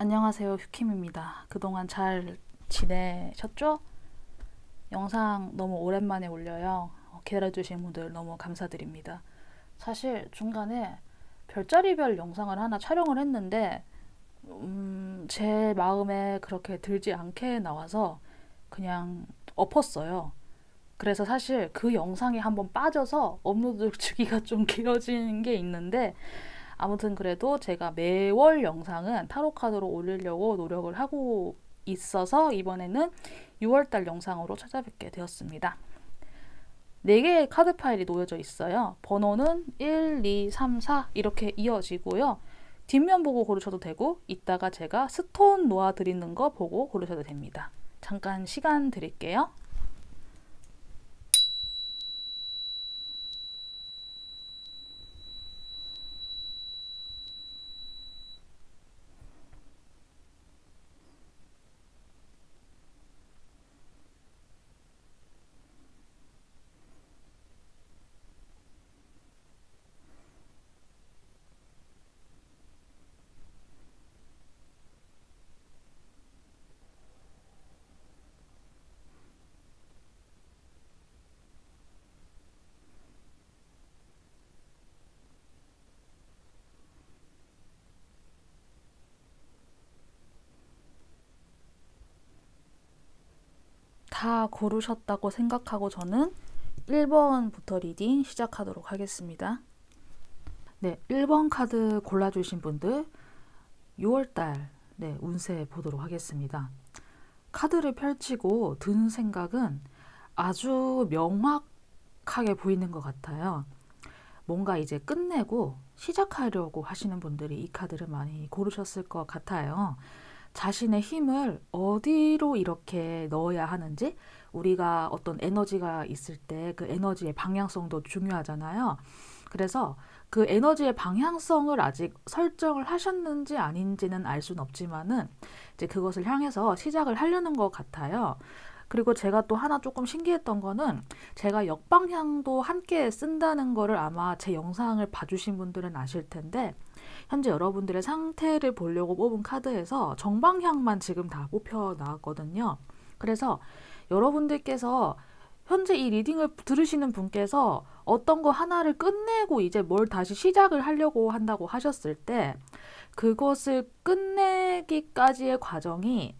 안녕하세요, 휴킴입니다. 그동안 잘 지내셨죠? 영상 너무 오랜만에 올려요. 기다려주신 분들 너무 감사드립니다. 사실 중간에 별자리별 영상을 하나 촬영을 했는데 제 마음에 그렇게 들지 않게 나와서 그냥 엎었어요. 그래서 사실 그 영상이 한번 빠져서 업로드 주기가 좀 길어진 게 있는데, 아무튼 그래도 제가 매월 영상은 타로 카드로 올리려고 노력을 하고 있어서 이번에는 6월달 영상으로 찾아뵙게 되었습니다. 4개의 카드 파일이 놓여져 있어요. 번호는 1, 2, 3, 4 이렇게 이어지고요. 뒷면 보고 고르셔도 되고, 이따가 제가 스톤 놓아 드리는 거 보고 고르셔도 됩니다. 잠깐 시간 드릴게요. 다 고르셨다고 생각하고 저는 1번부터 리딩 시작하도록 하겠습니다. 네, 1번 카드 골라주신 분들 6월달 운세 보도록 하겠습니다. 카드를 펼치고 든 생각은 아주 명확하게 보이는 것 같아요. 뭔가 이제 끝내고 시작하려고 하시는 분들이 이 카드를 많이 고르셨을 것 같아요. 자신의 힘을 어디로 이렇게 넣어야 하는지, 우리가 어떤 에너지가 있을 때 그 에너지의 방향성도 중요하잖아요. 그래서 그 에너지의 방향성을 아직 설정을 하셨는지 아닌지는 알 수는 없지만은 이제 그것을 향해서 시작을 하려는 것 같아요. 그리고 제가 또 하나 조금 신기했던 거는, 제가 역방향도 함께 쓴다는 거를 아마 제 영상을 봐주신 분들은 아실 텐데, 현재 여러분들의 상태를 보려고 뽑은 카드에서 정방향만 지금 다 뽑혀 나왔거든요. 그래서 여러분들께서 현재 이 리딩을 들으시는 분께서 어떤 거 하나를 끝내고 이제 뭘 다시 시작을 하려고 한다고 하셨을 때, 그것을 끝내기까지의 과정이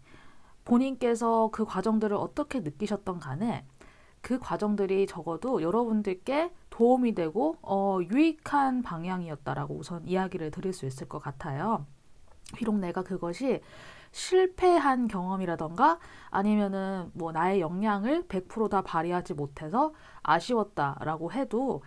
본인께서 그 과정들을 어떻게 느끼셨던 간에 그 과정들이 적어도 여러분들께 도움이 되고 유익한 방향이었다라고 우선 이야기를 드릴 수 있을 것 같아요. 비록 내가 그것이 실패한 경험이라던가 아니면은 뭐 나의 역량을 100%다 발휘하지 못해서 아쉬웠다라고 해도,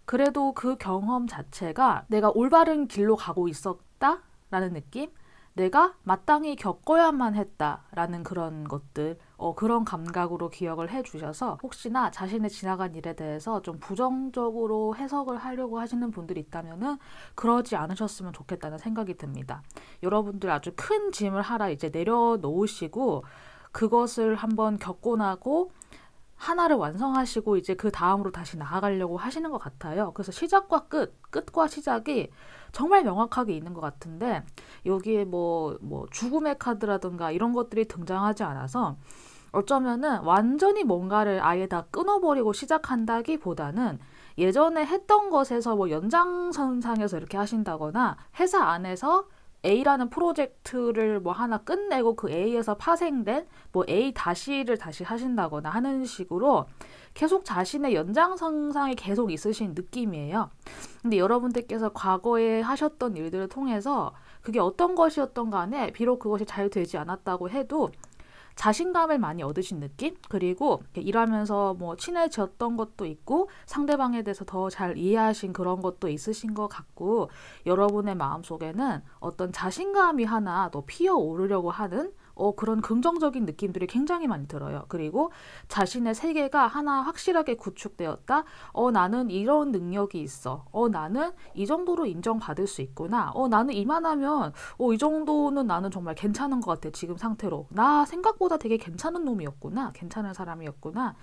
그래도 그 경험 자체가 내가 올바른 길로 가고 있었다라는 느낌? 내가 마땅히 겪어야만 했다라는 그런 것들, 그런 감각으로 기억을 해주셔서, 혹시나 자신의 지나간 일에 대해서 좀 부정적으로 해석을 하려고 하시는 분들이 있다면은 그러지 않으셨으면 좋겠다는 생각이 듭니다. 여러분들 아주 큰 짐을 하나 이제 내려놓으시고 그것을 한번 겪고 나고 하나를 완성하시고 이제 그 다음으로 다시 나아가려고 하시는 것 같아요. 그래서 시작과 끝과 시작이 정말 명확하게 있는 것 같은데, 여기에 뭐 죽음의 카드라든가 이런 것들이 등장하지 않아서 어쩌면은 완전히 뭔가를 아예 다 끊어버리고 시작한다기보다는 예전에 했던 것에서 뭐 연장선상에서 이렇게 하신다거나, 회사 안에서 A라는 프로젝트를 뭐 하나 끝내고 그 A에서 파생된 뭐 A 다시를 다시 하신다거나 하는 식으로 계속 자신의 연장선상에 계속 있으신 느낌이에요. 근데 여러분들께서 과거에 하셨던 일들을 통해서 그게 어떤 것이었던 간에 비록 그것이 잘 되지 않았다고 해도 자신감을 많이 얻으신 느낌? 그리고 일하면서 뭐 친해졌던 것도 있고 상대방에 대해서 더 잘 이해하신 그런 것도 있으신 것 같고, 여러분의 마음속에는 어떤 자신감이 하나 더 피어오르려고 하는 그런 긍정적인 느낌들이 굉장히 많이 들어요. 그리고 자신의 세계가 하나 확실하게 구축되었다. 나는 이런 능력이 있어. 나는 이 정도로 인정받을 수 있구나. 나는 이만하면 이 정도는 나는 정말 괜찮은 것 같아. 지금 상태로. 나 생각보다 되게 괜찮은 놈이었구나. 괜찮은 사람이었구나.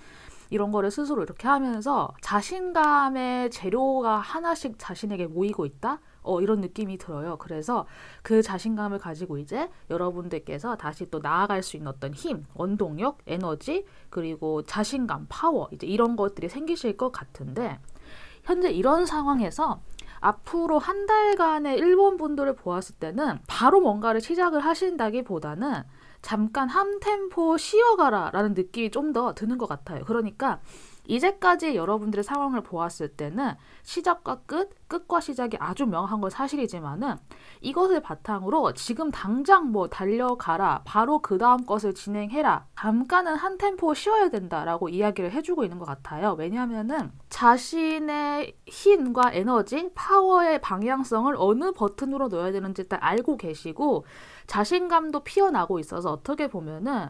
이런 거를 스스로 이렇게 하면서 자신감의 재료가 하나씩 자신에게 모이고 있다? 이런 느낌이 들어요. 그래서 그 자신감을 가지고 이제 여러분들께서 다시 또 나아갈 수 있는 어떤 힘, 원동력, 에너지, 그리고 자신감, 파워, 이제 이런 것들이 생기실 것 같은데, 현재 이런 상황에서 앞으로 한 달간의 일본 분들을 보았을 때는 바로 뭔가를 시작을 하신다기보다는 잠깐 한 템포 쉬어가라 라는 느낌이 좀 더 드는 것 같아요. 그러니까 이제까지 여러분들의 상황을 보았을 때는 시작과 끝과 시작이 아주 명확한 건 사실이지만은 이것을 바탕으로 지금 당장 뭐 달려가라, 바로 그 다음 것을 진행해라, 잠깐은 한 템포 쉬어야 된다라고 이야기를 해주고 있는 것 같아요. 왜냐하면은 자신의 힘과 에너지, 파워의 방향성을 어느 버튼으로 넣어야 되는지 일단 알고 계시고 자신감도 피어나고 있어서 어떻게 보면은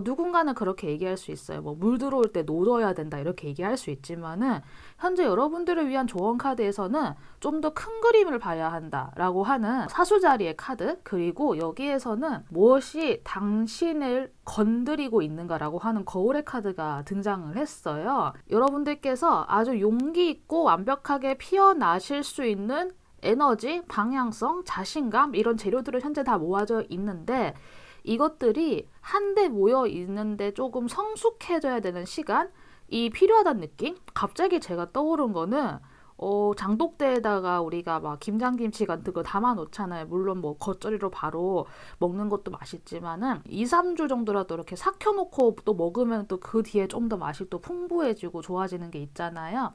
누군가는 그렇게 얘기할 수 있어요. 뭐 물 들어올 때 노져야 된다 이렇게 얘기할 수 있지만은 현재 여러분들을 위한 조언 카드에서는 좀 더 큰 그림을 봐야 한다라고 하는 사수자리의 카드, 그리고 여기에서는 무엇이 당신을 건드리고 있는가라고 하는 거울의 카드가 등장을 했어요. 여러분들께서 아주 용기 있고 완벽하게 피어나실 수 있는 에너지, 방향성, 자신감 이런 재료들은 현재 다 모아져 있는데 이것들이 한데 모여 있는데 조금 성숙해져야 되는 시간이 필요하다는 느낌? 갑자기 제가 떠오른 거는 장독대에다가 우리가 막 김장김치 같은 거 담아 놓잖아요. 물론 뭐 겉절이로 바로 먹는 것도 맛있지만은 2, 3주 정도라도 이렇게 삭혀 놓고 또 먹으면 또 그 뒤에 좀 더 맛이 또 풍부해지고 좋아지는 게 있잖아요.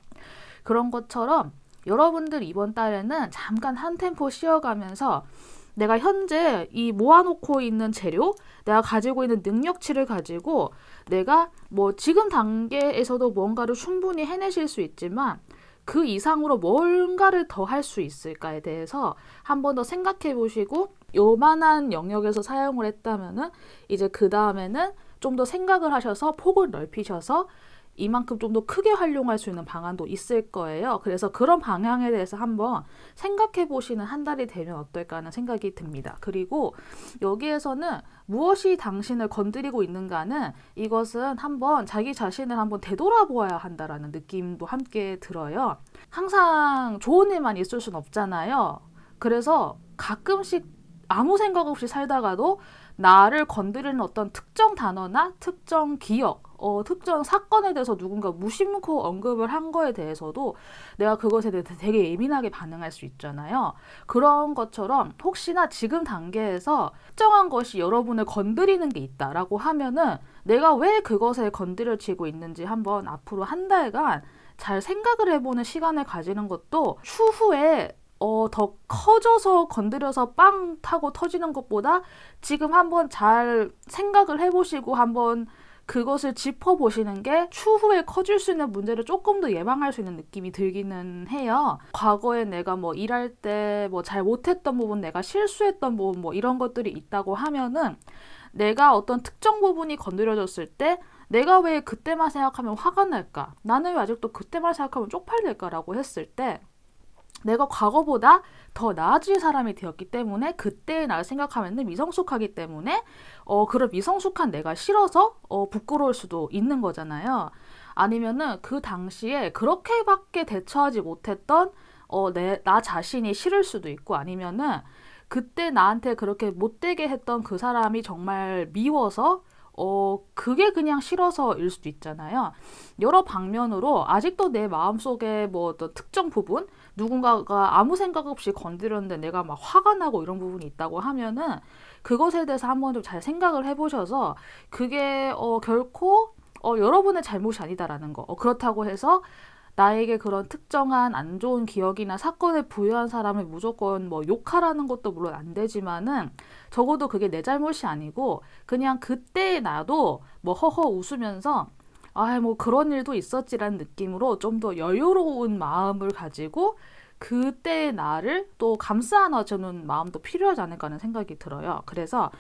그런 것처럼 여러분들 이번 달에는 잠깐 한 템포 쉬어가면서 내가 현재 이 모아놓고 있는 재료, 내가 가지고 있는 능력치를 가지고 내가 뭐 지금 단계에서도 뭔가를 충분히 해내실 수 있지만 그 이상으로 뭔가를 더 할 수 있을까에 대해서 한 번 더 생각해 보시고 요만한 영역에서 사용을 했다면은 이제 그 다음에는 좀 더 생각을 하셔서 폭을 넓히셔서 이만큼 좀 더 크게 활용할 수 있는 방안도 있을 거예요. 그래서 그런 방향에 대해서 한번 생각해 보시는 한 달이 되면 어떨까 하는 생각이 듭니다. 그리고 여기에서는 무엇이 당신을 건드리고 있는가는 이것은 한번 자기 자신을 한번 되돌아보아야 한다라는 느낌도 함께 들어요. 항상 좋은 일만 있을 순 없잖아요. 그래서 가끔씩 아무 생각 없이 살다가도 나를 건드리는 어떤 특정 단어나 특정 기억, 특정 사건에 대해서 누군가 무심코 언급을 한 거에 대해서도 내가 그것에 대해서 되게 예민하게 반응할 수 있잖아요. 그런 것처럼 혹시나 지금 단계에서 특정한 것이 여러분을 건드리는 게 있다라고 하면은 내가 왜 그것에 건드려지고 있는지 한번 앞으로 한 달간 잘 생각을 해보는 시간을 가지는 것도 추후에 더 커져서 건드려서 빵 타고 터지는 것보다 지금 한번 잘 생각을 해보시고 한번 그것을 짚어보시는 게 추후에 커질 수 있는 문제를 조금 더 예방할 수 있는 느낌이 들기는 해요. 과거에 내가 뭐 일할 때 뭐 잘 못했던 부분, 내가 실수했던 부분 뭐 이런 것들이 있다고 하면은 내가 어떤 특정 부분이 건드려졌을 때 내가 왜 그때만 생각하면 화가 날까? 나는 왜 아직도 그때만 생각하면 쪽팔릴까라고 했을 때 내가 과거보다 더 나아질 사람이 되었기 때문에 그때의 나를 생각하면 미성숙하기 때문에 그런 미성숙한 내가 싫어서 부끄러울 수도 있는 거잖아요. 아니면은 그 당시에 그렇게밖에 대처하지 못했던 나 자신이 싫을 수도 있고 아니면은 그때 나한테 그렇게 못되게 했던 그 사람이 정말 미워서 그게 그냥 싫어서일 수도 있잖아요. 여러 방면으로 아직도 내 마음속에 뭐 어떤 특정 부분, 누군가가 아무 생각 없이 건드렸는데 내가 막 화가 나고 이런 부분이 있다고 하면은 그것에 대해서 한번 좀 잘 생각을 해보셔서 그게 결코 여러분의 잘못이 아니다라는 거. 그렇다고 해서 나에게 그런 특정한 안 좋은 기억이나 사건을 부여한 사람을 무조건 뭐 욕하라는 것도 물론 안 되지만은 적어도 그게 내 잘못이 아니고 그냥 그때 나도 뭐 허허 웃으면서 뭐 그런 일도 있었지라는 느낌으로 좀 더 여유로운 마음을 가지고 그때의 나를 또 감싸 안아주는 마음도 필요하지 않을까 하는 생각이 들어요. 그래서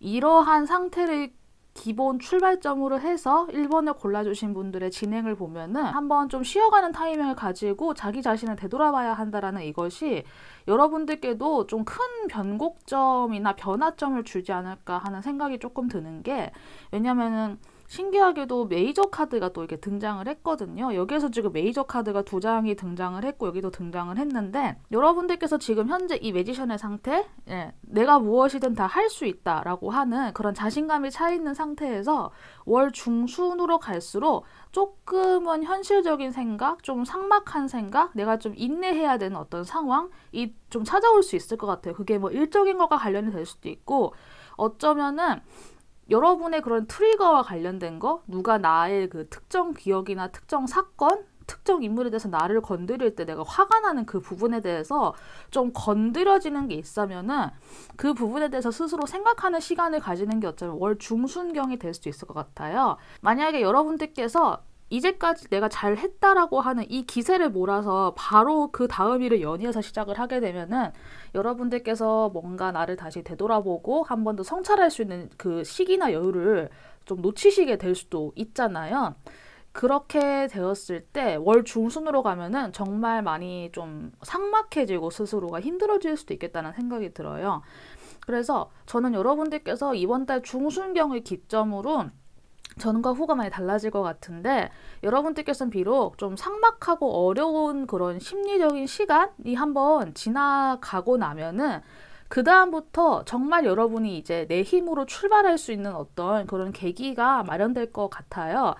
이러한 상태를 기본 출발점으로 해서 1번을 골라주신 분들의 진행을 보면은 한번 좀 쉬어가는 타이밍을 가지고 자기 자신을 되돌아봐야 한다라는 이것이 여러분들께도 좀 큰 변곡점이나 변화점을 주지 않을까 하는 생각이 조금 드는 게 왜냐면은 신기하게도 메이저 카드가 또 이렇게 등장을 했거든요. 여기에서 지금 메이저 카드가 2장이 등장을 했고 여기도 등장을 했는데 여러분들께서 지금 현재 이 매지션의 상태, 내가 무엇이든 다 할 수 있다라고 하는 그런 자신감이 차 있는 상태에서 월 중순으로 갈수록 조금은 현실적인 생각, 좀 삭막한 생각, 내가 좀 인내해야 되는 어떤 상황이 좀 찾아올 수 있을 것 같아요. 그게 뭐 일적인 것과 관련이 될 수도 있고 어쩌면은 여러분의 그런 트리거와 관련된 거, 누가 나의 그 특정 기억이나 특정 사건, 특정 인물에 대해서 나를 건드릴 때 내가 화가 나는 그 부분에 대해서 좀 건드려지는 게 있으면은 그 부분에 대해서 스스로 생각하는 시간을 가지는 게 어쩌면 월 중순경이 될 수도 있을 것 같아요. 만약에 여러분들께서 이제까지 내가 잘했다라고 하는 이 기세를 몰아서 바로 그 다음 일을 연이어서 시작을 하게 되면은 여러분들께서 뭔가 나를 다시 되돌아보고 한 번 더 성찰할 수 있는 그 시기나 여유를 좀 놓치시게 될 수도 있잖아요. 그렇게 되었을 때 월 중순으로 가면은 정말 많이 좀 삭막해지고 스스로가 힘들어질 수도 있겠다는 생각이 들어요. 그래서 저는 여러분들께서 이번 달 중순경을 기점으로 전과 후가 많이 달라질 것 같은데 여러분들께서는 비록 좀 삭막하고 어려운 그런 심리적인 시간이 한번 지나가고 나면은 그 다음부터 정말 여러분이 이제 내 힘으로 출발할 수 있는 어떤 그런 계기가 마련될 것 같아요.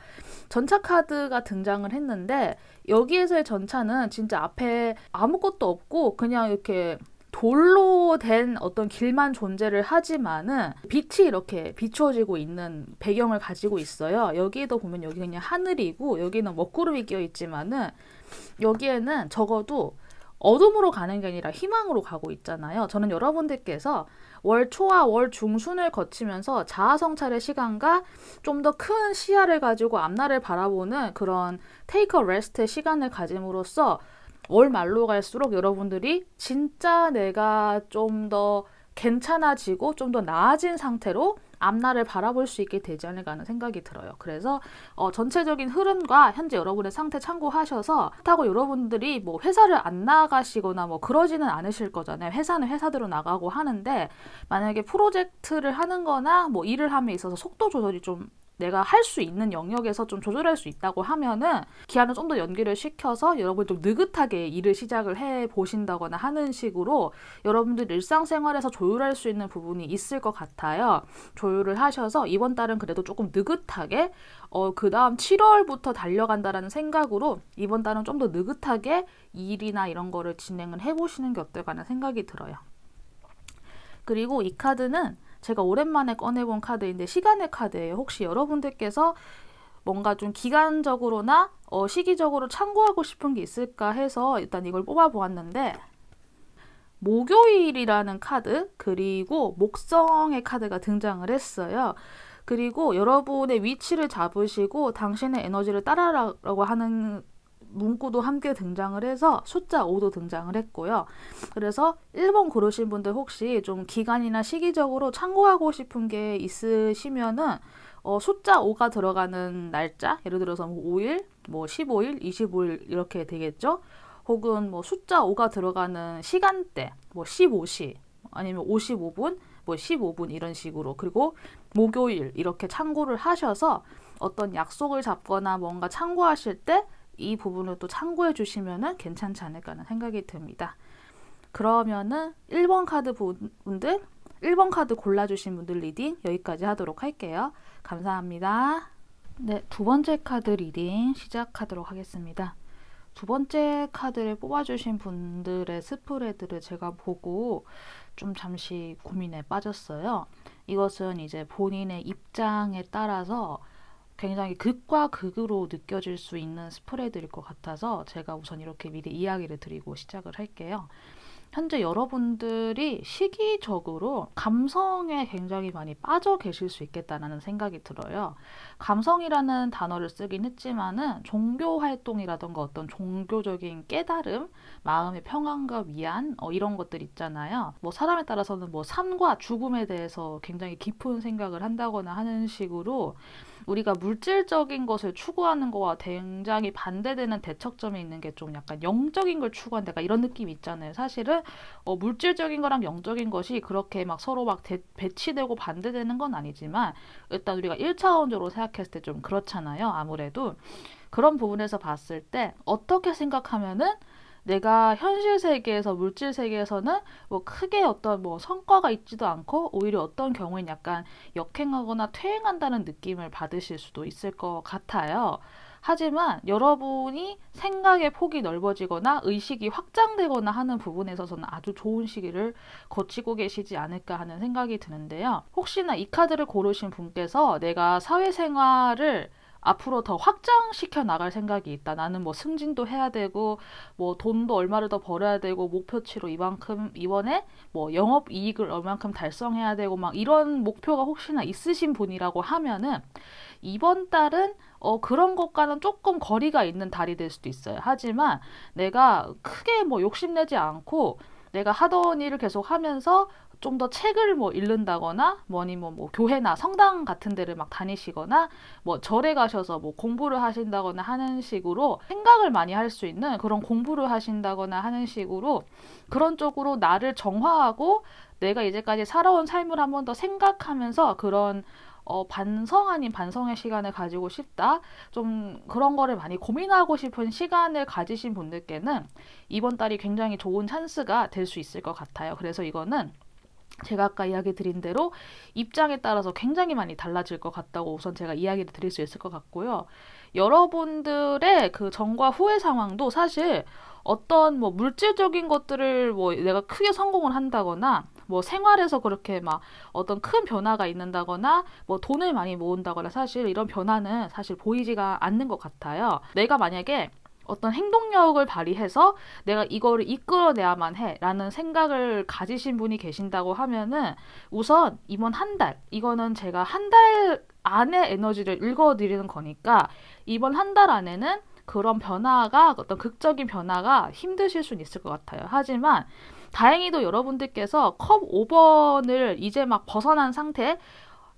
전차 카드가 등장을 했는데 여기에서의 전차는 진짜 앞에 아무것도 없고 그냥 이렇게 돌로 된 어떤 길만 존재를 하지만은 빛이 이렇게 비추어지고 있는 배경을 가지고 있어요. 여기에도 보면 여기 그냥 하늘이고 여기는 먹구름이 끼어 있지만은 여기에는 적어도 어둠으로 가는 게 아니라 희망으로 가고 있잖아요. 저는 여러분들께서 월 초와 월 중순을 거치면서 자아성찰의 시간과 좀 더 큰 시야를 가지고 앞날을 바라보는 그런 테이크 어 레스트의 시간을 가짐으로써 월 말로 갈수록 여러분들이 진짜 내가 좀 더 괜찮아지고 좀 더 나아진 상태로 앞날을 바라볼 수 있게 되지 않을까 하는 생각이 들어요. 그래서 전체적인 흐름과 현재 여러분의 상태 참고하셔서 그렇다고 여러분들이 뭐 회사를 안 나가시거나 뭐 그러지는 않으실 거잖아요. 회사는 회사대로 나가고 하는데 만약에 프로젝트를 하는 거나 뭐 일을 함에 있어서 속도 조절이 좀 내가 할 수 있는 영역에서 좀 조절할 수 있다고 하면은 기한을 좀 더 연기를 시켜서 여러분이 좀 느긋하게 일을 시작을 해 보신다거나 하는 식으로 여러분들 일상생활에서 조율할 수 있는 부분이 있을 것 같아요. 조율을 하셔서 이번 달은 그래도 조금 느긋하게 그 다음 7월부터 달려간다라는 생각으로 이번 달은 좀 더 느긋하게 일이나 이런 거를 진행을 해보시는 게 어떨까 하는 생각이 들어요. 그리고 이 카드는 제가 오랜만에 꺼내본 카드인데 시간의 카드예요. 혹시 여러분들께서 뭔가 좀 기간적으로나 시기적으로 참고하고 싶은 게 있을까 해서 일단 이걸 뽑아보았는데 목요일이라는 카드 그리고 목성의 카드가 등장을 했어요. 그리고 여러분의 위치를 잡으시고 당신의 에너지를 따라라고 하는 문구도 함께 등장을 해서 숫자 5도 등장을 했고요. 그래서 1번 고르신 분들 혹시 좀 기간이나 시기적으로 참고하고 싶은 게 있으시면은 숫자 5가 들어가는 날짜, 예를 들어서 뭐 5일, 뭐 15일, 25일 이렇게 되겠죠. 혹은 뭐 숫자 5가 들어가는 시간대, 뭐 15시, 아니면 55분, 뭐 15분 이런 식으로 그리고 목요일 이렇게 참고를 하셔서 어떤 약속을 잡거나 뭔가 참고하실 때 이 부분을 또 참고해 주시면은 괜찮지 않을까 하는 생각이 듭니다. 그러면은 1번 카드 분들, 1번 카드 골라주신 분들 리딩 여기까지 하도록 할게요. 감사합니다. 네, 두 번째 카드 리딩 시작하도록 하겠습니다. 두 번째 카드를 뽑아주신 분들의 스프레드를 제가 보고 좀 잠시 고민에 빠졌어요. 이것은 이제 본인의 입장에 따라서 굉장히 극과 극으로 느껴질 수 있는 스프레드일 것 같아서 제가 우선 이렇게 미리 이야기를 드리고 시작을 할게요. 현재 여러분들이 시기적으로 감성에 굉장히 많이 빠져 계실 수 있겠다는 생각이 들어요. 감성이라는 단어를 쓰긴 했지만은 종교 활동이라던가 어떤 종교적인 깨달음, 마음의 평안과 위안 이런 것들 있잖아요. 뭐 사람에 따라서는 뭐 삶과 죽음에 대해서 굉장히 깊은 생각을 한다거나 하는 식으로 우리가 물질적인 것을 추구하는 거와 굉장히 반대되는 대척점에 있는 게 좀 약간 영적인 걸 추구한다 이런 느낌이 있잖아요. 사실은 물질적인 거랑 영적인 것이 그렇게 막 서로 막 배치되고 반대되는 건 아니지만 일단 우리가 1차원적으로 생각했을 때 좀 그렇잖아요. 아무래도 그런 부분에서 봤을 때 어떻게 생각하면은 내가 현실 세계에서 물질 세계에서는 뭐 크게 어떤 뭐 성과가 있지도 않고 오히려 어떤 경우엔 약간 역행하거나 퇴행한다는 느낌을 받으실 수도 있을 것 같아요. 하지만 여러분이 생각의 폭이 넓어지거나 의식이 확장되거나 하는 부분에 있어서는 아주 좋은 시기를 거치고 계시지 않을까 하는 생각이 드는데요. 혹시나 이 카드를 고르신 분께서 내가 사회생활을 앞으로 더 확장시켜 나갈 생각이 있다. 나는 뭐 승진도 해야 되고, 뭐 돈도 얼마를 더 벌어야 되고, 목표치로 이번에 뭐 영업 이익을 얼만큼 달성해야 되고, 막 이런 목표가 혹시나 있으신 분이라고 하면은, 이번 달은 그런 것과는 조금 거리가 있는 달이 될 수도 있어요. 하지만 내가 크게 뭐 욕심내지 않고, 내가 하던 일을 계속 하면서 좀 더 책을 뭐 읽는다거나 뭐 교회나 성당 같은 데를 막 다니시거나 뭐 절에 가셔서 뭐 공부를 하신다거나 하는 식으로 생각을 많이 할 수 있는 그런 공부를 하신다거나 하는 식으로 그런 쪽으로 나를 정화하고 내가 이제까지 살아온 삶을 한 번 더 생각하면서 그런 반성 아닌 반성의 시간을 가지고 싶다. 좀 그런 거를 많이 고민하고 싶은 시간을 가지신 분들께는 이번 달이 굉장히 좋은 찬스가 될 수 있을 것 같아요. 그래서 이거는 제가 아까 이야기 드린 대로 입장에 따라서 굉장히 많이 달라질 것 같다고 우선 제가 이야기를 드릴 수 있을 것 같고요. 여러분들의 그 전과 후의 상황도 사실 어떤 뭐 물질적인 것들을 뭐 내가 크게 성공을 한다거나 뭐 생활에서 그렇게 막 어떤 큰 변화가 있는다거나 뭐 돈을 많이 모은다거나 사실 이런 변화는 사실 보이지가 않는 것 같아요. 내가 만약에 어떤 행동력을 발휘해서 내가 이거를 이끌어내야만 해 라는 생각을 가지신 분이 계신다고 하면은 우선 이번 한 달, 이거는 제가 한 달 안에 에너지를 읽어드리는 거니까 이번 한 달 안에는 그런 변화가 어떤 극적인 변화가 힘드실 수는 있을 것 같아요. 하지만 다행히도 여러분들께서 컵 5번을 이제 막 벗어난 상태,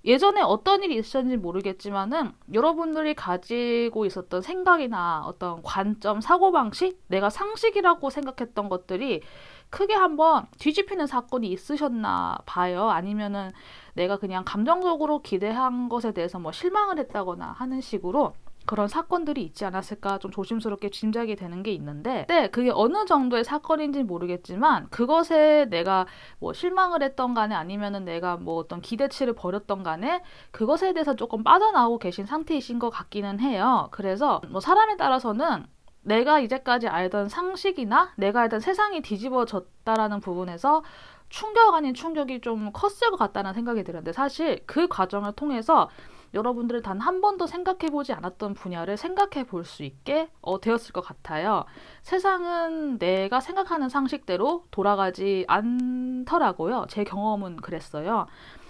예전에 어떤 일이 있었는지 모르겠지만은 여러분들이 가지고 있었던 생각이나 어떤 관점, 사고방식, 내가 상식이라고 생각했던 것들이 크게 한번 뒤집히는 사건이 있으셨나 봐요. 아니면은 내가 그냥 감정적으로 기대한 것에 대해서 뭐 실망을 했다거나 하는 식으로 그런 사건들이 있지 않았을까 좀 조심스럽게 짐작이 되는 게 있는데, 네, 그게 어느 정도의 사건인지는 모르겠지만 그것에 내가 뭐 실망을 했던 간에 아니면은 내가 뭐 어떤 기대치를 버렸던 간에 그것에 대해서 조금 빠져나오고 계신 상태이신 것 같기는 해요. 그래서 뭐 사람에 따라서는 내가 이제까지 알던 상식이나 내가 알던 세상이 뒤집어졌다라는 부분에서 충격 아닌 충격이 좀 컸을 것 같다는 생각이 들었는데, 사실 그 과정을 통해서 여러분들은 단 한 번도 생각해보지 않았던 분야를 생각해 볼 수 있게 되었을 것 같아요. 세상은 내가 생각하는 상식대로 돌아가지 않더라고요. 제 경험은 그랬어요.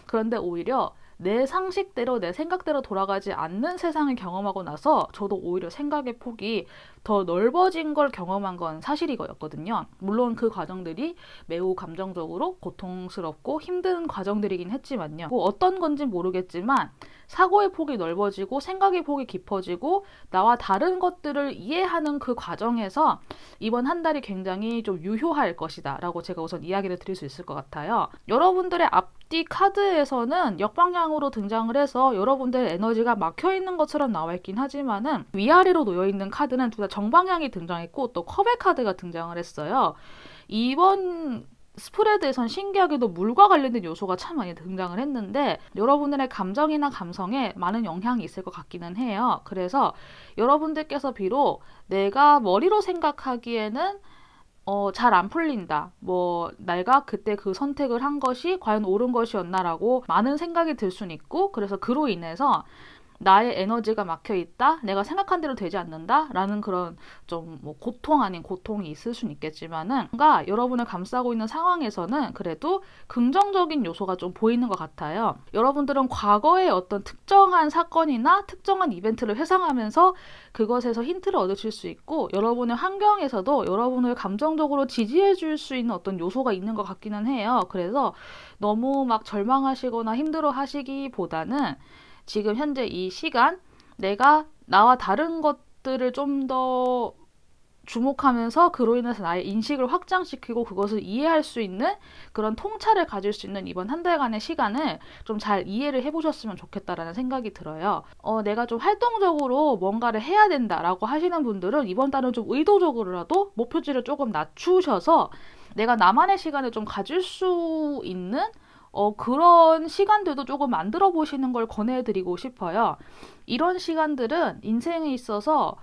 그런데 오히려 내 상식대로 내 생각대로 돌아가지 않는 세상을 경험하고 나서 저도 오히려 생각의 폭이 더 넓어진 걸 경험한 건 사실이거든요. 물론 그 과정들이 매우 감정적으로 고통스럽고 힘든 과정들이긴 했지만요. 뭐 어떤 건지 모르겠지만 사고의 폭이 넓어지고 생각의 폭이 깊어지고 나와 다른 것들을 이해하는 그 과정에서 이번 한 달이 굉장히 좀 유효할 것이다 라고 제가 우선 이야기를 드릴 수 있을 것 같아요. 여러분들의 앞뒤 카드에서는 역방향으로 등장을 해서 여러분들의 에너지가 막혀있는 것처럼 나와 있긴 하지만은 위아래로 놓여있는 카드는 둘 다 정방향이 등장했고 또 컵의 카드가 등장을 했어요. 이번 스프레드에선 신기하게도 물과 관련된 요소가 참 많이 등장을 했는데 여러분들의 감정이나 감성에 많은 영향이 있을 것 같기는 해요. 그래서 여러분들께서 비록 내가 머리로 생각하기에는 잘 안 풀린다. 뭐 내가 그때 그 선택을 한 것이 과연 옳은 것이었나라고 많은 생각이 들 수는 있고, 그래서 그로 인해서 나의 에너지가 막혀 있다, 내가 생각한 대로 되지 않는다 라는 그런 좀 뭐 고통 아닌 고통이 있을 수는 있겠지만은 뭔가 여러분을 감싸고 있는 상황에서는 그래도 긍정적인 요소가 좀 보이는 것 같아요. 여러분들은 과거의 어떤 특정한 사건이나 특정한 이벤트를 회상하면서 그것에서 힌트를 얻으실 수 있고, 여러분의 환경에서도 여러분을 감정적으로 지지해 줄 수 있는 어떤 요소가 있는 것 같기는 해요. 그래서 너무 막 절망하시거나 힘들어 하시기보다는 지금 현재 이 시간 내가 나와 다른 것들을 좀 더 주목하면서 그로 인해서 나의 인식을 확장시키고 그것을 이해할 수 있는 그런 통찰을 가질 수 있는 이번 한 달간의 시간을 좀 잘 이해를 해보셨으면 좋겠다라는 생각이 들어요. 내가 좀 활동적으로 뭔가를 해야 된다라고 하시는 분들은 이번 달은 좀 의도적으로라도 목표치를 조금 낮추셔서 내가 나만의 시간을 좀 가질 수 있는 그런 시간들도 조금 만들어 보시는 걸 권해드리고 싶어요. 이런 시간들은 인생에 있어서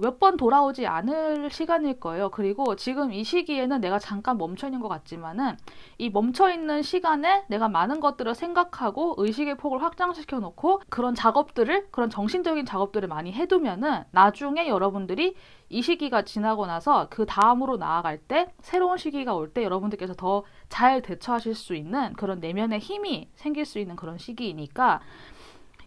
몇 번 돌아오지 않을 시간일 거예요. 그리고 지금 이 시기에는 내가 잠깐 멈춰있는 것 같지만은 이 멈춰있는 시간에 내가 많은 것들을 생각하고 의식의 폭을 확장시켜 놓고 그런 작업들을, 그런 정신적인 작업들을 많이 해두면은 나중에 여러분들이 이 시기가 지나고 나서 그 다음으로 나아갈 때, 새로운 시기가 올 때 여러분들께서 더 잘 대처하실 수 있는 그런 내면의 힘이 생길 수 있는 그런 시기이니까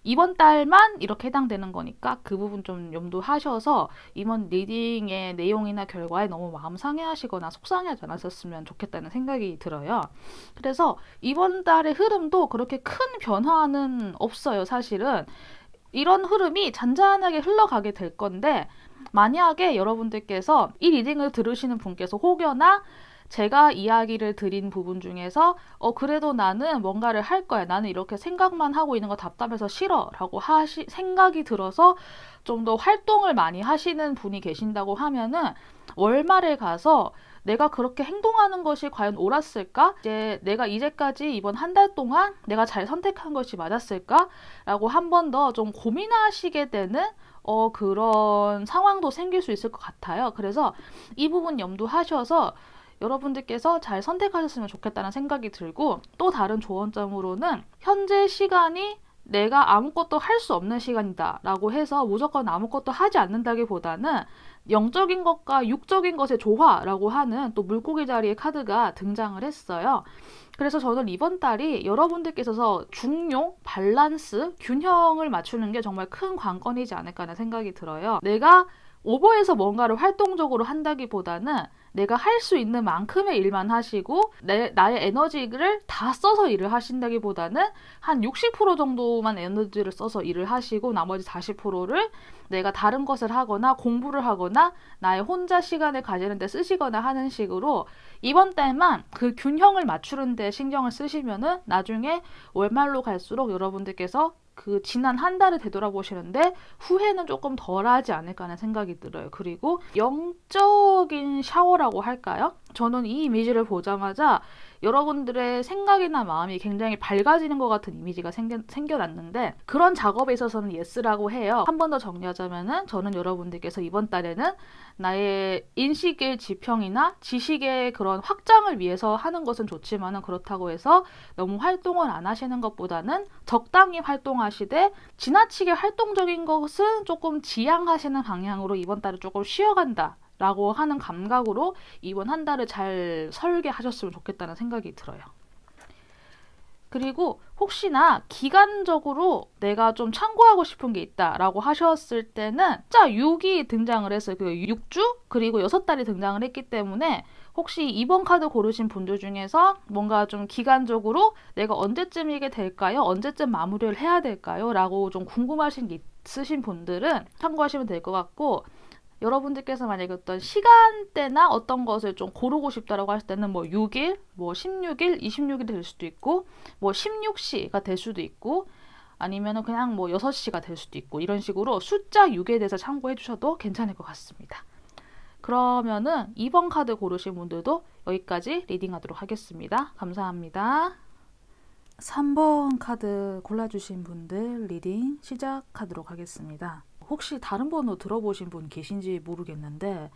이번 달만 이렇게 해당되는 거니까 그 부분 좀 염두하셔서 이번 리딩의 내용이나 결과에 너무 마음 상해하시거나 속상해하지 않으셨으면 좋겠다는 생각이 들어요. 그래서 이번 달의 흐름도 그렇게 큰 변화는 없어요. 사실은 이런 흐름이 잔잔하게 흘러가게 될 건데, 만약에 여러분들께서 이 리딩을 들으시는 분께서 혹여나 제가 이야기를 드린 부분 중에서 그래도 나는 뭔가를 할 거야, 나는 이렇게 생각만 하고 있는 거 답답해서 싫어 라고 생각이 들어서 좀 더 활동을 많이 하시는 분이 계신다고 하면은 월말에 가서 내가 그렇게 행동하는 것이 과연 옳았을까? 이제 내가 이제까지 이번 한 달 동안 내가 잘 선택한 것이 맞았을까? 라고 한 번 더 좀 고민하시게 되는 그런 상황도 생길 수 있을 것 같아요. 그래서 이 부분 염두하셔서 여러분들께서 잘 선택하셨으면 좋겠다는 생각이 들고, 또 다른 조언점으로는 현재 시간이 내가 아무것도 할 수 없는 시간이다 라고 해서 무조건 아무것도 하지 않는다기보다는 영적인 것과 육적인 것의 조화라고 하는 또 물고기 자리의 카드가 등장을 했어요. 그래서 저는 이번 달이 여러분들께서 중용, 밸런스, 균형을 맞추는 게 정말 큰 관건이지 않을까 하는 생각이 들어요. 내가 오버해서 뭔가를 활동적으로 한다기보다는 내가 할 수 있는 만큼의 일만 하시고 나의 에너지를 다 써서 일을 하신다기보다는 한 60% 정도만 에너지를 써서 일을 하시고 나머지 40%를 내가 다른 것을 하거나 공부를 하거나 나의 혼자 시간을 가지는 데 쓰시거나 하는 식으로 이번 달만 그 균형을 맞추는 데 신경을 쓰시면은 나중에 월말로 갈수록 여러분들께서 그 지난 한 달을 되돌아보시는데 후회는 조금 덜하지 않을까 하는 생각이 들어요. 그리고 영적인 샤워라고 할까요? 저는 이 이미지를 보자마자 여러분들의 생각이나 마음이 굉장히 밝아지는 것 같은 이미지가 생겨났는데, 그런 작업에 있어서는 예스라고 해요. 한 번 더 정리하자면은 저는 여러분들께서 이번 달에는 나의 인식의 지평이나 지식의 그런 확장을 위해서 하는 것은 좋지만은 그렇다고 해서 너무 활동을 안 하시는 것보다는 적당히 활동하시되 지나치게 활동적인 것은 조금 지양하시는 방향으로 이번 달을 조금 쉬어간다 라고 하는 감각으로 이번 한 달을 잘 설계하셨으면 좋겠다는 생각이 들어요. 그리고 혹시나 기간적으로 내가 좀 참고하고 싶은 게 있다라고 하셨을 때는 숫자 6이 등장을 했어요. 그 6주 그리고 6달이 등장을 했기 때문에 혹시 이번 카드 고르신 분들 중에서 뭔가 좀 기간적으로 내가 언제쯤 이게 될까요? 언제쯤 마무리를 해야 될까요? 라고 좀 궁금하신 게 있으신 분들은 참고하시면 될 것 같고, 여러분들께서 만약에 어떤 시간대나 어떤 것을 좀 고르고 싶다라고 하실 때는 뭐 6일, 뭐 16일, 26일이 될 수도 있고 뭐 16시가 될 수도 있고 아니면은 그냥 뭐 6시가 될 수도 있고 이런 식으로 숫자 6에 대해서 참고해 주셔도 괜찮을 것 같습니다. 그러면은 2번 카드 고르신 분들도 여기까지 리딩하도록 하겠습니다. 감사합니다. 3번 카드 골라주신 분들 리딩 시작하도록 하겠습니다. 혹시 다른 번호 들어보신 분 계신지 모르겠는데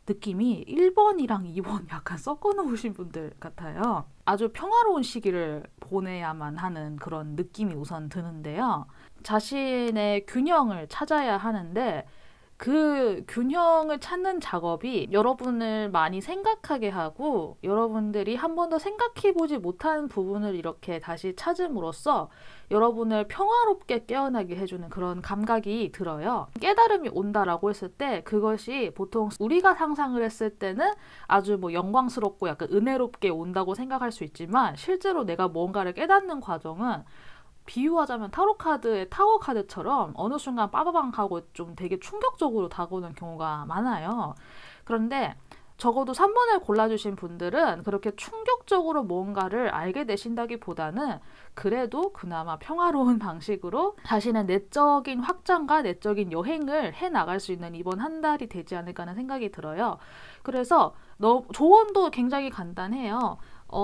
느낌이 1번이랑 2번 약간 섞어 놓으신 분들 같아요. 아주 평화로운 시기를 보내야만 하는 그런 느낌이 우선 드는데요. 자신의 균형을 찾아야 하는데 그 균형을 찾는 작업이 여러분을 많이 생각하게 하고 여러분들이 한 번도 생각해보지 못한 부분을 이렇게 다시 찾음으로써 여러분을 평화롭게 깨어나게 해주는 그런 감각이 들어요. 깨달음이 온다라고 했을 때 그것이 보통 우리가 상상을 했을 때는 아주 뭐 영광스럽고 약간 은혜롭게 온다고 생각할 수 있지만 실제로 내가 뭔가를 깨닫는 과정은 비유하자면 타로 카드의 타워 카드처럼 어느 순간 빠바방 하고 좀 되게 충격적으로 다가오는 경우가 많아요. 그런데 적어도 3번을 골라주신 분들은 그렇게 충격적으로 뭔가를 알게 되신다기보다는 그래도 그나마 평화로운 방식으로 자신의 내적인 확장과 내적인 여행을 해나갈 수 있는 이번 한 달이 되지 않을까 하는 생각이 들어요. 그래서 조언도 굉장히 간단해요.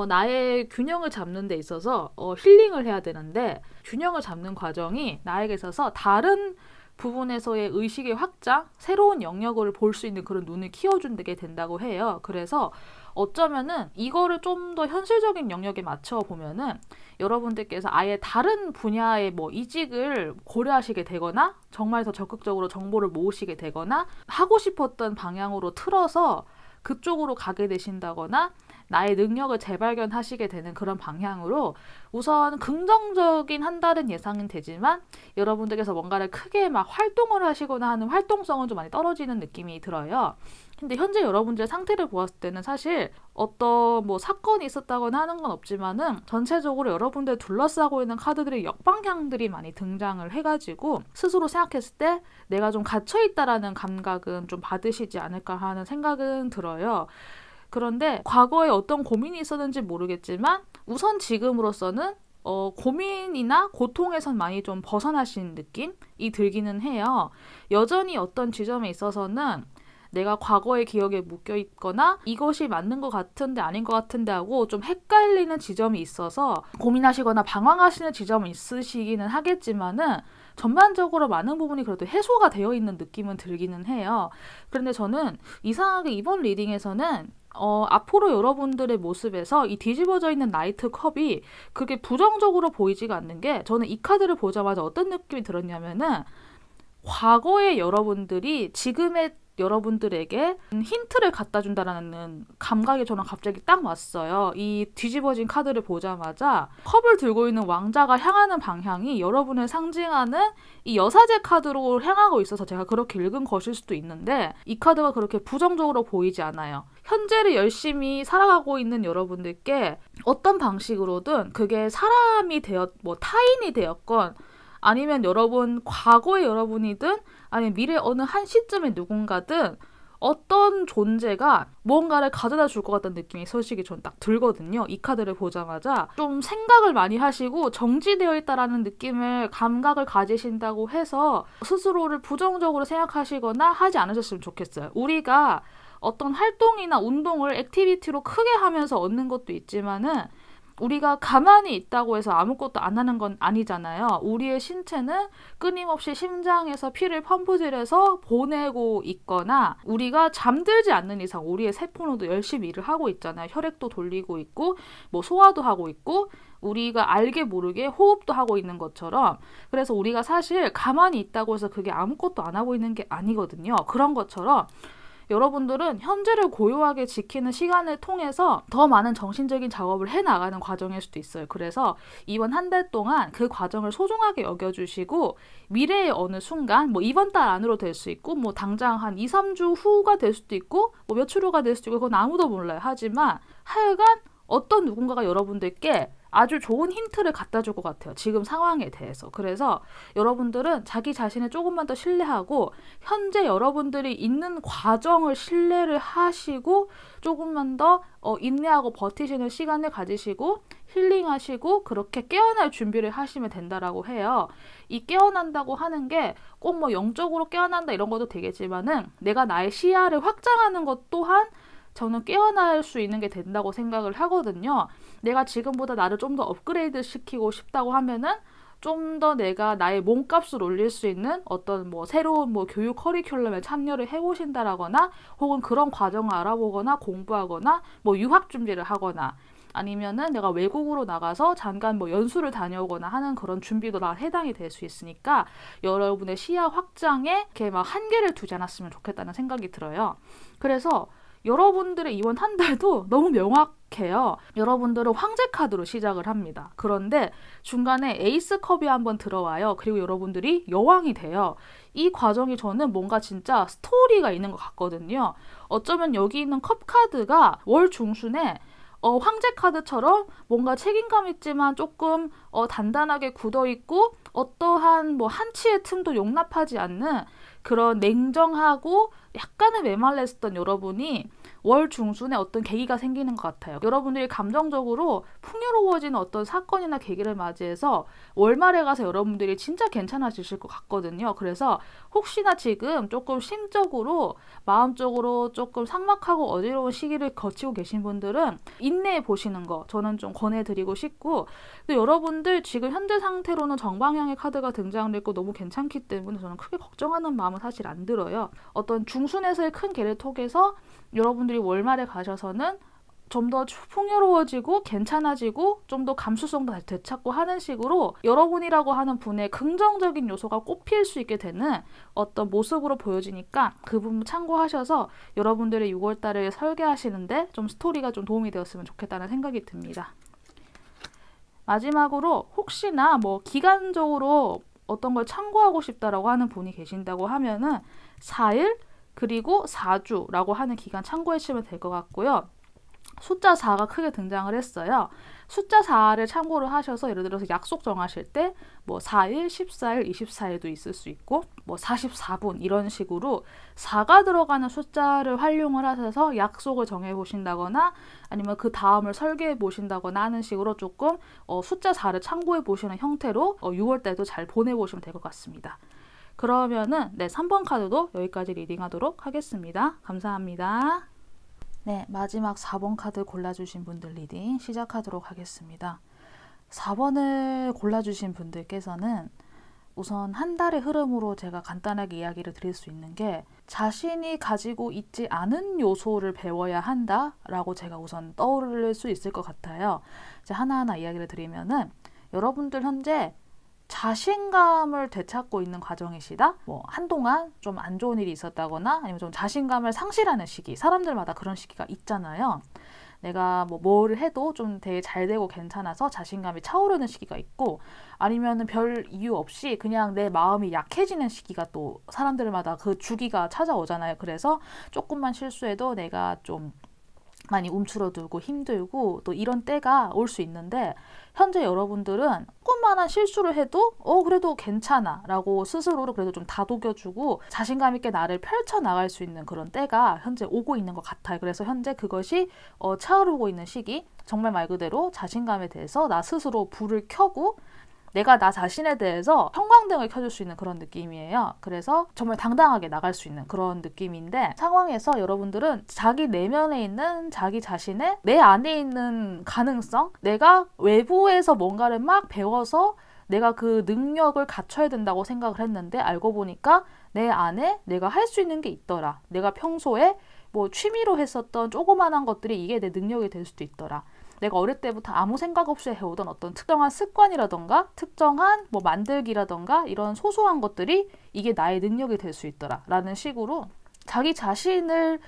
나의 균형을 잡는 데 있어서 힐링을 해야 되는데 균형을 잡는 과정이 나에게 있어서 다른 부분에서의 의식의 확장, 새로운 영역을 볼 수 있는 그런 눈을 키워주게 된다고 해요. 그래서 어쩌면은 이거를 좀 더 현실적인 영역에 맞춰 보면은 여러분들께서 아예 다른 분야의 뭐 이직을 고려하시게 되거나 정말 더 적극적으로 정보를 모으시게 되거나 하고 싶었던 방향으로 틀어서 그쪽으로 가게 되신다거나 나의 능력을 재발견하시게 되는 그런 방향으로 우선 긍정적인 한 달은 예상은 되지만 여러분들께서 뭔가를 크게 막 활동을 하시거나 하는 활동성은 좀 많이 떨어지는 느낌이 들어요. 근데 현재 여러분들의 상태를 보았을 때는 사실 어떤 뭐 사건이 있었다거나 하는 건 없지만은 전체적으로 여러분들 둘러싸고 있는 카드들의 역방향들이 많이 등장을 해가지고 스스로 생각했을 때 내가 좀 갇혀있다라는 감각은 좀 받으시지 않을까 하는 생각은 들어요. 그런데 과거에 어떤 고민이 있었는지 모르겠지만 우선 지금으로서는 고민이나 고통에선 많이 좀 벗어나신 느낌이 들기는 해요. 여전히 어떤 지점에 있어서는 내가 과거의 기억에 묶여 있거나 이것이 맞는 것 같은데 아닌 것 같은데 하고 좀 헷갈리는 지점이 있어서 고민하시거나 방황하시는 지점은 있으시기는 하겠지만은 전반적으로 많은 부분이 그래도 해소가 되어 있는 느낌은 들기는 해요. 그런데 저는 이상하게 이번 리딩에서는 앞으로 여러분들의 모습에서 이 뒤집어져 있는 나이트 컵이 그게 부정적으로 보이지가 않는 게 저는 이 카드를 보자마자 어떤 느낌이 들었냐면은 과거의 여러분들이 지금의 여러분들에게 힌트를 갖다 준다라는 감각이 저는 갑자기 딱 왔어요. 이 뒤집어진 카드를 보자마자 컵을 들고 있는 왕자가 향하는 방향이 여러분을 상징하는 이 여사제 카드로 향하고 있어서 제가 그렇게 읽은 것일 수도 있는데 이 카드가 그렇게 부정적으로 보이지 않아요. 현재를 열심히 살아가고 있는 여러분들께 어떤 방식으로든 그게 사람이 뭐 타인이 되었건 아니면 여러분 과거의 여러분이든 아니면 미래 어느 한 시점의 누군가든 어떤 존재가 뭔가를 가져다 줄 것 같다는 느낌이 솔직히 전 딱 들거든요. 이 카드를 보자마자 좀 생각을 많이 하시고 정지되어 있다라는 느낌을 감각을 가지신다고 해서 스스로를 부정적으로 생각하시거나 하지 않으셨으면 좋겠어요. 우리가 어떤 활동이나 운동을 액티비티로 크게 하면서 얻는 것도 있지만은 우리가 가만히 있다고 해서 아무것도 안 하는 건 아니잖아요. 우리의 신체는 끊임없이 심장에서 피를 펌프질해서 보내고 있거나 우리가 잠들지 않는 이상 우리의 세포는도 열심히 일을 하고 있잖아요. 혈액도 돌리고 있고 뭐 소화도 하고 있고 우리가 알게 모르게 호흡도 하고 있는 것처럼 그래서 우리가 사실 가만히 있다고 해서 그게 아무것도 안 하고 있는 게 아니거든요. 그런 것처럼 여러분들은 현재를 고요하게 지키는 시간을 통해서 더 많은 정신적인 작업을 해나가는 과정일 수도 있어요. 그래서 이번 한 달 동안 그 과정을 소중하게 여겨주시고 미래의 어느 순간 뭐 이번 달 안으로 될 수 있고 뭐 당장 한 2, 3주 후가 될 수도 있고 뭐 며칠 후가 될 수도 있고 그건 아무도 몰라요. 하지만 하여간 어떤 누군가가 여러분들께 아주 좋은 힌트를 갖다 줄 것 같아요. 지금 상황에 대해서. 그래서 여러분들은 자기 자신을 조금만 더 신뢰하고 현재 여러분들이 있는 과정을 신뢰를 하시고 조금만 더 인내하고 버티시는 시간을 가지시고 힐링하시고 그렇게 깨어날 준비를 하시면 된다라고 해요. 이 깨어난다고 하는 게 꼭 뭐 영적으로 깨어난다 이런 것도 되겠지만은 내가 나의 시야를 확장하는 것 또한 저는 깨어날 수 있는 게 된다고 생각을 하거든요. 내가 지금보다 나를 좀 더 업그레이드 시키고 싶다고 하면은 좀 더 내가 나의 몸값을 올릴 수 있는 어떤 뭐 새로운 뭐 교육 커리큘럼에 참여를 해보신다라거나 혹은 그런 과정을 알아보거나 공부하거나 뭐 유학 준비를 하거나 아니면은 내가 외국으로 나가서 잠깐 뭐 연수를 다녀오거나 하는 그런 준비도 다 해당이 될 수 있으니까 여러분의 시야 확장에 이렇게 막 한계를 두지 않았으면 좋겠다는 생각이 들어요. 그래서 여러분들의 이번 한 달도 너무 명확해요. 여러분들은 황제 카드로 시작을 합니다. 그런데 중간에 에이스 컵이 한번 들어와요. 그리고 여러분들이 여왕이 돼요. 이 과정이 저는 뭔가 진짜 스토리가 있는 것 같거든요. 어쩌면 여기 있는 컵 카드가 월 중순에 황제 카드처럼 뭔가 책임감 있지만 조금 단단하게 굳어있고 어떠한 뭐 한치의 틈도 용납하지 않는 그런 냉정하고 약간의 메말랐었던 여러분이 월 중순에 어떤 계기가 생기는 것 같아요. 여러분들이 감정적으로 풍요로워지는 어떤 사건이나 계기를 맞이해서 월말에 가서 여러분들이 진짜 괜찮아지실 것 같거든요. 그래서 혹시나 지금 조금 심적으로 마음적으로 조금 삭막하고 어지러운 시기를 거치고 계신 분들은 인내해 보시는 거 저는 좀 권해드리고 싶고, 근데 여러분들 지금 현재 상태로는 정방향의 카드가 등장했고 너무 괜찮기 때문에 저는 크게 걱정하는 마음은 사실 안 들어요. 어떤 중순에서의 큰 계를 통해서 여러분들이 월말에 가셔서는 좀 더 풍요로워지고 괜찮아지고 좀 더 감수성도 되찾고 하는 식으로 여러분이라고 하는 분의 긍정적인 요소가 꽃필 수 있게 되는 어떤 모습으로 보여지니까 그 부분 참고하셔서 여러분들의 6월달을 설계하시는데 좀 스토리가 좀 도움이 되었으면 좋겠다는 생각이 듭니다. 마지막으로 혹시나 뭐 기간적으로 어떤 걸 참고하고 싶다라고 하는 분이 계신다고 하면은 4일 그리고 4주라고 하는 기간 참고해 주시면 될 것 같고요. 숫자 4가 크게 등장을 했어요. 숫자 4를 참고를 하셔서 예를 들어서 약속 정하실 때 뭐 4일, 14일, 24일도 있을 수 있고 뭐 44분 이런 식으로 4가 들어가는 숫자를 활용을 하셔서 약속을 정해 보신다거나 아니면 그 다음을 설계해 보신다거나 하는 식으로 조금 숫자 4를 참고해 보시는 형태로 6월 달도 잘 보내보시면 될 것 같습니다. 그러면은 3번 카드도 여기까지 리딩하도록 하겠습니다. 감사합니다. 네, 마지막 4번 카드 골라주신 분들 리딩 시작하도록 하겠습니다. 4번을 골라주신 분들께서는 우선 한 달의 흐름으로 제가 간단하게 이야기를 드릴 수 있는 게 자신이 가지고 있지 않은 요소를 배워야 한다라고 제가 우선 떠오를 수 있을 것 같아요. 이제 하나하나 이야기를 드리면은 여러분들 현재 자신감을 되찾고 있는 과정이시다. 뭐 한동안 좀 안 좋은 일이 있었다거나 아니면 좀 자신감을 상실하는 시기, 사람들마다 그런 시기가 있잖아요. 내가 뭐를 해도 좀 되게 잘 되고 괜찮아서 자신감이 차오르는 시기가 있고 아니면은 별 이유 없이 그냥 내 마음이 약해지는 시기가 또 사람들마다 그 주기가 찾아오잖아요. 그래서 조금만 실수해도 내가 좀 많이 움츠러들고 힘들고 또 이런 때가 올 수 있는데 현재 여러분들은 조금만한 실수를 해도 그래도 괜찮아 라고 스스로를 그래도 좀 다독여주고 자신감 있게 나를 펼쳐나갈 수 있는 그런 때가 현재 오고 있는 것 같아요. 그래서 현재 그것이 차오르고 있는 시기, 정말 말 그대로 자신감에 대해서 나 스스로 불을 켜고 내가 나 자신에 대해서 형광등을 켜줄 수 있는 그런 느낌이에요. 그래서 정말 당당하게 나갈 수 있는 그런 느낌인데 상황에서 여러분들은 자기 내면에 있는 자기 자신의 내 안에 있는 가능성, 내가 외부에서 뭔가를 막 배워서 내가 그 능력을 갖춰야 된다고 생각을 했는데 알고 보니까 내 안에 내가 할 수 있는 게 있더라. 내가 평소에 뭐 취미로 했었던 조그만한 것들이 이게 내 능력이 될 수도 있더라. 내가 어릴 때부터 아무 생각 없이 해오던 어떤 특정한 습관이라던가 특정한 뭐 만들기라던가 이런 소소한 것들이 이게 나의 능력이 될 수 있더라 라는 식으로 자기 자신을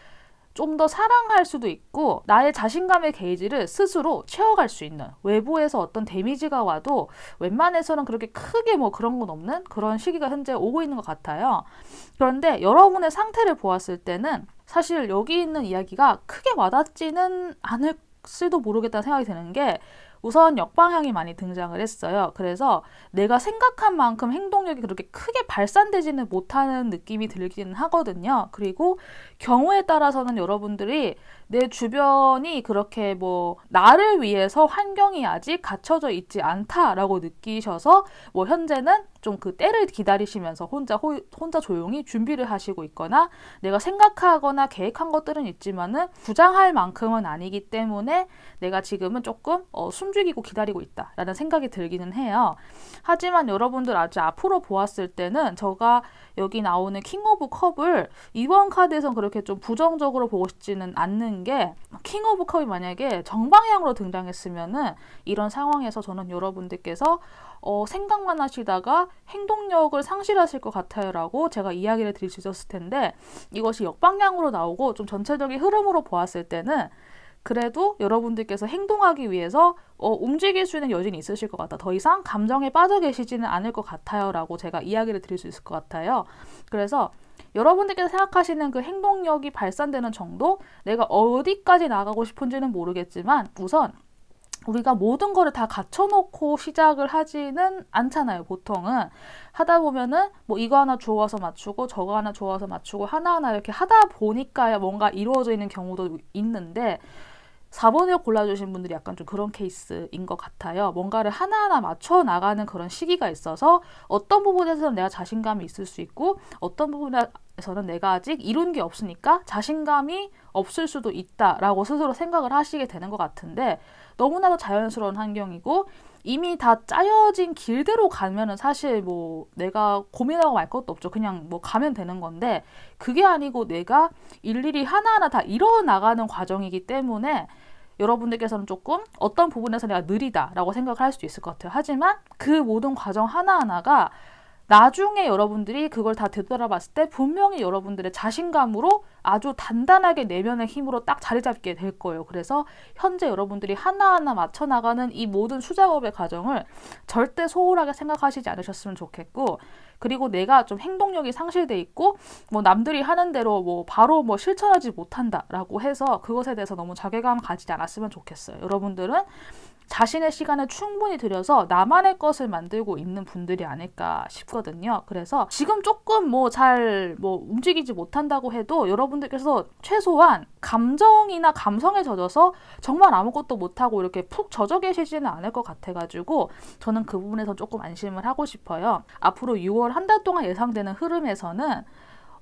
좀 더 사랑할 수도 있고 나의 자신감의 게이지를 스스로 채워갈 수 있는, 외부에서 어떤 데미지가 와도 웬만해서는 그렇게 크게 뭐 그런 건 없는 그런 시기가 현재 오고 있는 것 같아요. 그런데 여러분의 상태를 보았을 때는 사실 여기 있는 이야기가 크게 와닿지는 않을 쓸도 모르겠다는 생각이 드는 게 우선 역방향이 많이 등장을 했어요. 그래서 내가 생각한 만큼 행동력이 그렇게 크게 발산되지는 못하는 느낌이 들기는 하거든요. 그리고 경우에 따라서는 여러분들이 내 주변이 그렇게 뭐 나를 위해서 환경이 아직 갖춰져 있지 않다라고 느끼셔서 뭐 현재는 좀 그 때를 기다리시면서 혼자 조용히 준비를 하시고 있거나 내가 생각하거나 계획한 것들은 있지만은 부장할 만큼은 아니기 때문에 내가 지금은 조금 숨죽이고 기다리고 있다라는 생각이 들기는 해요. 하지만 여러분들 아주 앞으로 보았을 때는 제가 여기 나오는 킹 오브 컵을 이번 카드에선 그렇게 좀 부정적으로 보고 싶지는 않는 게 킹 오브 컵이 만약에 정방향으로 등장했으면은 이런 상황에서 저는 여러분들께서 생각만 하시다가 행동력을 상실하실 것 같아요 라고 제가 이야기를 드릴 수 있었을 텐데 이것이 역방향으로 나오고 좀 전체적인 흐름으로 보았을 때는 그래도 여러분들께서 행동하기 위해서 움직일 수 있는 여진이 있으실 것 같다. 더 이상 감정에 빠져 계시지는 않을 것 같아요 라고 제가 이야기를 드릴 수 있을 것 같아요. 그래서 여러분들께서 생각하시는 그 행동력이 발산되는 정도, 내가 어디까지 나가고 싶은지는 모르겠지만 우선 우리가 모든 거를 다 갖춰놓고 시작을 하지는 않잖아요. 보통은 하다 보면은 뭐 이거 하나 주워서 맞추고 저거 하나 주워서 맞추고 하나하나 이렇게 하다 보니까 뭔가 이루어져 있는 경우도 있는데 4번을 골라주신 분들이 약간 좀 그런 케이스인 것 같아요. 뭔가를 하나하나 맞춰 나가는 그런 시기가 있어서 어떤 부분에서는 내가 자신감이 있을 수 있고 어떤 부분에서는 내가 아직 이룬 게 없으니까 자신감이 없을 수도 있다라고 스스로 생각을 하시게 되는 것 같은데 너무나도 자연스러운 환경이고 이미 다 짜여진 길대로 가면은 사실 뭐 내가 고민하고 말 것도 없죠. 그냥 뭐 가면 되는 건데 그게 아니고 내가 일일이 하나하나 다 이뤄나가는 과정이기 때문에 여러분들께서는 조금 어떤 부분에서 내가 느리다라고 생각을 할 수도 있을 것 같아요. 하지만 그 모든 과정 하나하나가 나중에 여러분들이 그걸 다 되돌아봤을 때 분명히 여러분들의 자신감으로 아주 단단하게 내면의 힘으로 딱 자리 잡게 될 거예요. 그래서 현재 여러분들이 하나하나 맞춰나가는 이 모든 수작업의 과정을 절대 소홀하게 생각하시지 않으셨으면 좋겠고 그리고 내가 좀 행동력이 상실돼 있고 뭐 남들이 하는 대로 뭐 바로 뭐 실천하지 못한다라고 해서 그것에 대해서 너무 자괴감 가지지 않았으면 좋겠어요. 여러분들은 자신의 시간을 충분히 들여서 나만의 것을 만들고 있는 분들이 아닐까 싶거든요. 그래서 지금 조금 뭐 잘 움직이지 못한다고 해도 여러분들께서 최소한 감정이나 감성에 젖어서 정말 아무것도 못하고 이렇게 푹 젖어 계시지는 않을 것 같아가지고 저는 그 부분에서 조금 안심을 하고 싶어요. 앞으로 6월 한 달 동안 예상되는 흐름에서는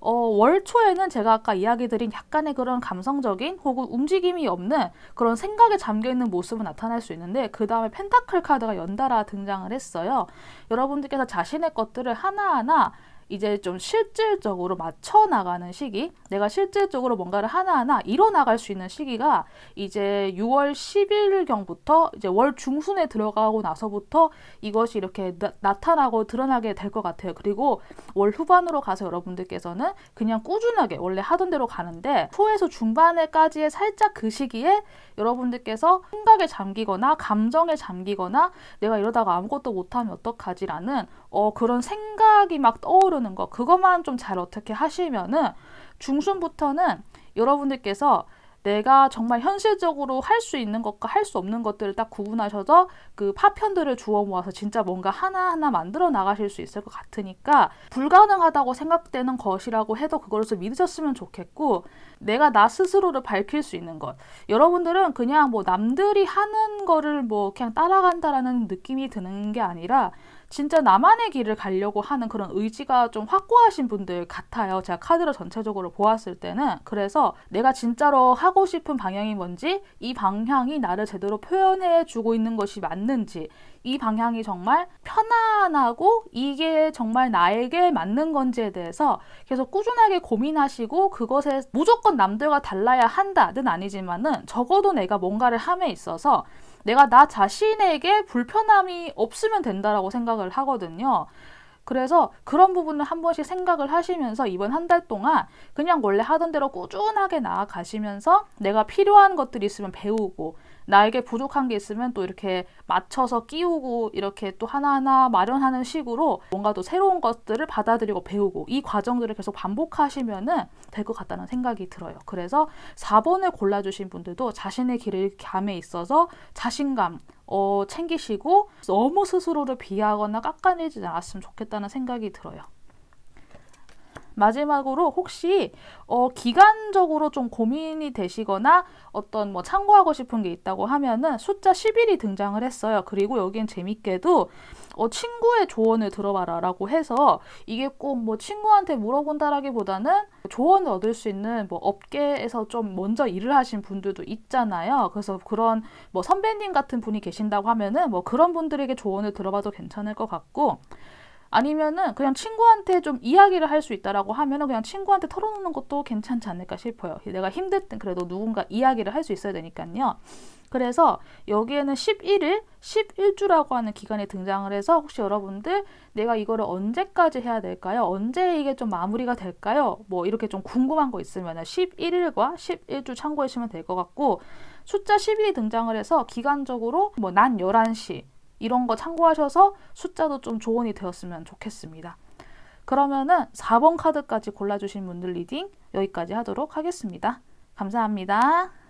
월 초에는 제가 아까 이야기 드린 약간의 그런 감성적인 혹은 움직임이 없는 그런 생각에 잠겨있는 모습은 나타날 수 있는데 그 다음에 펜타클 카드가 연달아 등장을 했어요. 여러분들께서 자신의 것들을 하나하나 이제 좀 실질적으로 맞춰 나가는 시기, 내가 실질적으로 뭔가를 하나하나 이뤄나갈 수 있는 시기가 이제 6월 10일경부터 이제 월 중순에 들어가고 나서부터 이것이 이렇게 나타나고 드러나게 될 것 같아요. 그리고 월 후반으로 가서 여러분들께서는 그냥 꾸준하게 원래 하던 대로 가는데 초에서 중반에까지의 살짝 그 시기에 여러분들께서 생각에 잠기거나 감정에 잠기거나 내가 이러다가 아무것도 못하면 어떡하지라는 그런 생각이 막 떠오르는 거 그것만 좀 잘 어떻게 하시면은 중순부터는 여러분들께서 내가 정말 현실적으로 할 수 있는 것과 할 수 없는 것들을 딱 구분하셔서 그 파편들을 주워 모아서 진짜 뭔가 하나하나 만들어 나가실 수 있을 것 같으니까 불가능하다고 생각되는 것이라고 해도 그것을 믿으셨으면 좋겠고 내가 나 스스로를 밝힐 수 있는 것 여러분들은 그냥 뭐 남들이 하는 거를 뭐 그냥 따라간다라는 느낌이 드는 게 아니라 진짜 나만의 길을 가려고 하는 그런 의지가 좀 확고하신 분들 같아요. 제가 카드를 전체적으로 보았을 때는. 그래서 내가 진짜로 하고 싶은 방향이 뭔지, 이 방향이 나를 제대로 표현해 주고 있는 것이 맞는지, 이 방향이 정말 편안하고 이게 정말 나에게 맞는 건지에 대해서 계속 꾸준하게 고민하시고 그것에 무조건 남들과 달라야 한다는 아니지만은 적어도 내가 뭔가를 함에 있어서 내가 나 자신에게 불편함이 없으면 된다라고 생각을 하거든요. 그래서 그런 부분을 한 번씩 생각을 하시면서 이번 한 달 동안 그냥 원래 하던 대로 꾸준하게 나아가시면서 내가 필요한 것들이 있으면 배우고 나에게 부족한 게 있으면 또 이렇게 맞춰서 끼우고 이렇게 또 하나하나 마련하는 식으로 뭔가 또 새로운 것들을 받아들이고 배우고 이 과정들을 계속 반복하시면은 될 것 같다는 생각이 들어요. 그래서 4번을 골라주신 분들도 자신의 길을 감에 있어서 자신감 챙기시고 너무 스스로를 비하하거나 깎아내리지 않았으면 좋겠다는 생각이 들어요. 마지막으로 혹시 기간적으로 좀 고민이 되시거나 어떤 뭐 참고하고 싶은 게 있다고 하면은 숫자 11이 등장을 했어요. 그리고 여기엔 재밌게도 친구의 조언을 들어봐라 라고 해서 이게 꼭 뭐 친구한테 물어본다라기보다는 조언을 얻을 수 있는 뭐 업계에서 좀 먼저 일을 하신 분들도 있잖아요. 그래서 그런 뭐 선배님 같은 분이 계신다고 하면은 뭐 그런 분들에게 조언을 들어봐도 괜찮을 것 같고 아니면은 그냥 친구한테 좀 이야기를 할 수 있다라고 하면은 그냥 친구한테 털어놓는 것도 괜찮지 않을까 싶어요. 내가 힘들 땐 그래도 누군가 이야기를 할 수 있어야 되니까요. 그래서 여기에는 11일, 11주라고 하는 기간이 등장을 해서 혹시 여러분들 내가 이거를 언제까지 해야 될까요? 언제 이게 좀 마무리가 될까요? 뭐 이렇게 좀 궁금한 거 있으면 11일과 11주 참고하시면 될 것 같고 숫자 11이 등장을 해서 기간적으로 뭐 난 11시 이런 거 참고하셔서 숫자도 좀 조언이 되었으면 좋겠습니다. 그러면은 4번 카드까지 골라주신 분들 리딩 여기까지 하도록 하겠습니다. 감사합니다.